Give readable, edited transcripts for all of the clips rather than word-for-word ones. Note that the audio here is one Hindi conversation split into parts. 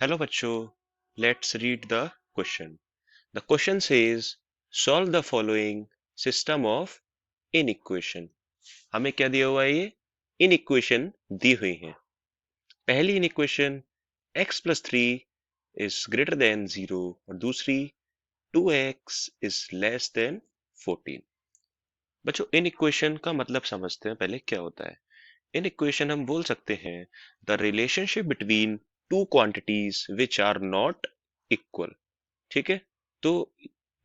Hello बच्चों, let's read the question. The question says solve the following system of inequation. हमें क्या दिया हुआ है ये inequation दी हुई है. पहली inequation x plus 3 is greater than 0 और दूसरी 2x is less than 14. बच्चों inequation का मतलब समझते हैं पहले क्या होता है. inequation हम बोल सकते हैं the relationship between two quantities which are not equal. ठीक है. तो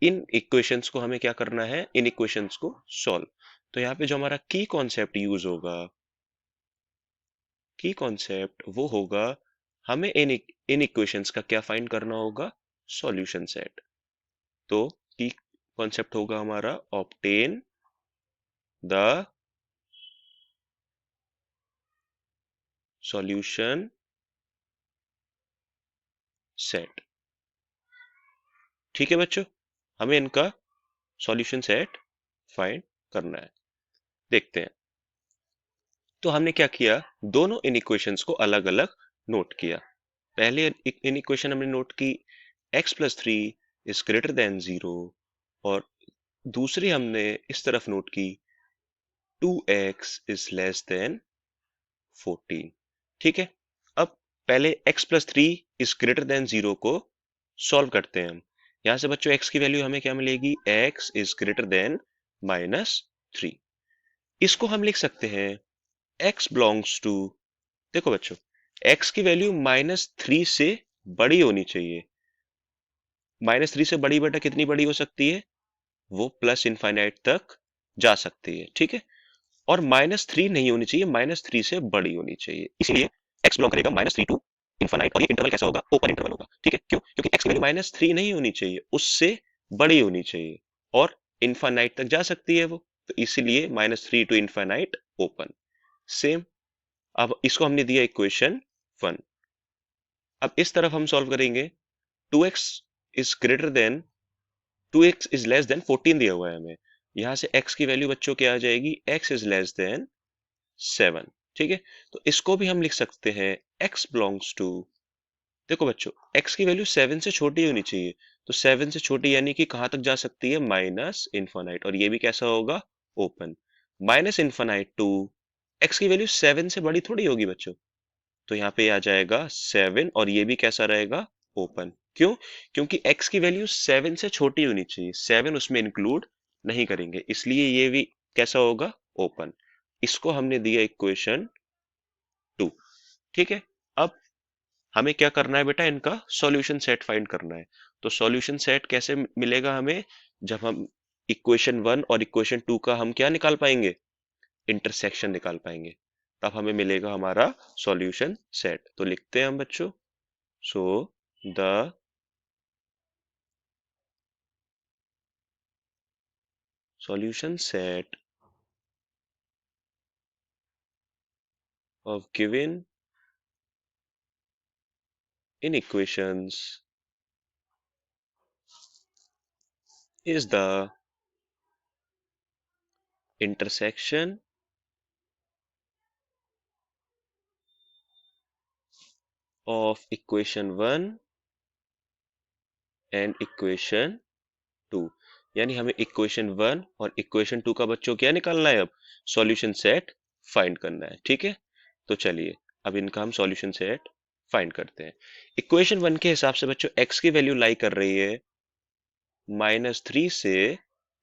इन इक्वेशंस को हमें क्या करना है, इन इक्वेशंस को सॉल्व. तो यहाँ पे जो हमारा की कॉन्सेप्ट यूज होगा, की कॉन्सेप्ट वो होगा, हमें इन इक्वेशंस का क्या फाइंड करना होगा, सॉल्यूशन सेट. तो की कॉन्सेप्ट होगा हमारा ऑब्टेन द सॉल्यूशन सेट. ठीक है बच्चों, हमें इनका सॉल्यूशन सेट फाइंड करना है. देखते हैं. तो हमने क्या किया, दोनों इन इक्वेशंस को अलग अलग नोट किया. पहले इन इक्वेशन हमने नोट की x plus 3 is greater than 0 और दूसरी हमने इस तरफ नोट की 2x इज लेस देन 14. ठीक है. अब पहले x plus 3 is greater than 0 को सॉल्व करते हैं हम. यहां से बच्चों x की वैल्यू हमें क्या मिलेगी, x इज ग्रेटर देन -3. इसको हम लिख सकते हैं x बिलोंग्स टू, देखो बच्चों, x की वैल्यू -3 से बड़ी होनी चाहिए. -3 से बड़ी बेटा कितनी बड़ी हो सकती है, वो प्लस इनफाइनाइट तक जा सकती है. ठीक है. और -3 नहीं होनी चाहिए, -3 से बड़ी होनी चाहिए. इसलिए x बिलोंग करेगा -3 टू इनफाइनाइट और ये इंटरवल कैसा होगा, ओपन इंटरवल होगा. ठीक है. क्यों, क्योंकि x की वैल्यू -3 नहीं होनी चाहिए, उससे बड़ी होनी चाहिए और इनफाइनाइट तक जा सकती है वो. तो इसीलिए -3 टू इनफाइनाइट ओपन. सेम. अब इसको हमने दिया इक्वेशन 1. अब इस तरफ हम सॉल्व करेंगे. 2x is greater than 2x is less than 14 दिया हुआ है हमें. यहां से x की वैल्यू बच्चों क्या आ जाएगी, x इज लेस देन 7. ठीक है. तो इसको भी हम लिख सकते हैं x बिलोंग्स टू, देखो बच्चों, x की वैल्यू 7 से छोटी होनी चाहिए. तो 7 से छोटी यानी कि कहां तक जा सकती है, माइनस इनफाइनाइट. और ये भी कैसा होगा, open. Minus infinite to, x की वैल्यू 7 से बड़ी थोड़ी होगी बच्चों. तो यहाँ पे आ जाएगा 7 और ये भी कैसा रहेगा, ओपन. क्यों, क्योंकि x की वैल्यू 7 से छोटी होनी चाहिए, 7 उसमें इंक्लूड नहीं करेंगे, इसलिए ये भी कैसा होगा, ओपन. इसको हमने दिया इक्वेशन 2. ठीक है. अब हमें क्या करना है बेटा, इनका सॉल्यूशन सेट फाइंड करना है. तो सॉल्यूशन सेट कैसे मिलेगा हमें, जब हम इक्वेशन 1 और इक्वेशन 2 का हम क्या निकाल पाएंगे, इंटरसेक्शन निकाल पाएंगे. तब हमें मिलेगा हमारा सॉल्यूशन सेट. तो लिखते हैं हम बच्चों, so the solution set of given inequations is the intersection of equation 1 and equation 2. यानी हमें इक्वेशन 1 और इक्वेशन 2 का बच्चों क्या निकालना है, अब सॉल्यूशन सेट फाइंड करना है. ठीक है. तो चलिए अब इनका हम सॉल्यूशन सेट फाइंड करते हैं. इक्वेशन 1 के हिसाब से बच्चों x की वैल्यू लाई कर रही है -3 से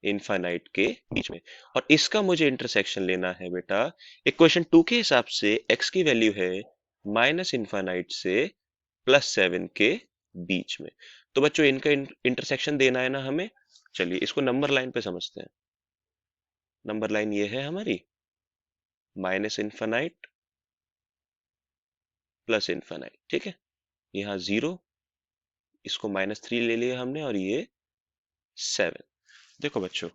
इनफाइनाइट के बीच में, और इसका मुझे इंटरसेक्शन लेना है बेटा. इक्वेशन 2 के हिसाब से x की वैल्यू है माइनस इनफाइनाइट से +7 के बीच में. तो बच्चों इनका इंटरसेक्शन देना है ना हमें. चलिए इसको नंबर लाइन पे समझते हैं. नंबर लाइन ये है हमारी, माइनस इनफाइनाइट प्लस इनफाइनाइट. ठीक है. यहाँ 0, इसको -3 ले लिया हमने और ये 7. देखो बच्चों,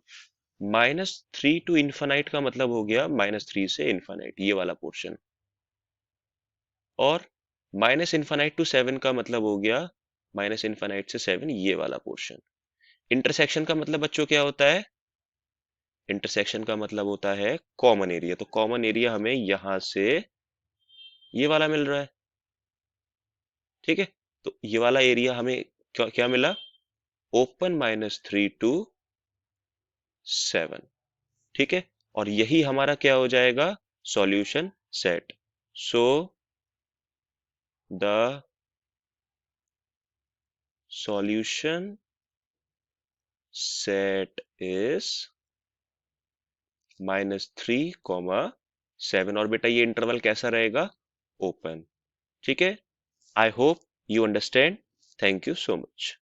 -3 टू इनफाइनाइट का मतलब हो गया -3 से इनफाइनाइट, ये वाला पोर्शन. और -इनफाइनाइट टू 7 का मतलब हो गया -इनफाइनाइट से 7, ये वाला पोर्शन. इंटरसेक्शन का मतलब बच्चों क्या होता है, इंटरसेक्शन का मतलब होता है कॉमन एरिया. तो कॉमन एरिया हमें यहां से ये वाला मिल रहा है. ठीक है. तो ये वाला एरिया हमें क्या क्या मिला, ओपन -3 टू 7। ठीक है, और यही हमारा क्या हो जाएगा, solution set. So the solution set is -3, 7। और बेटा ये इंटरवल कैसा रहेगा, ओपन। ठीक है, I hope you understand. Thank you so much.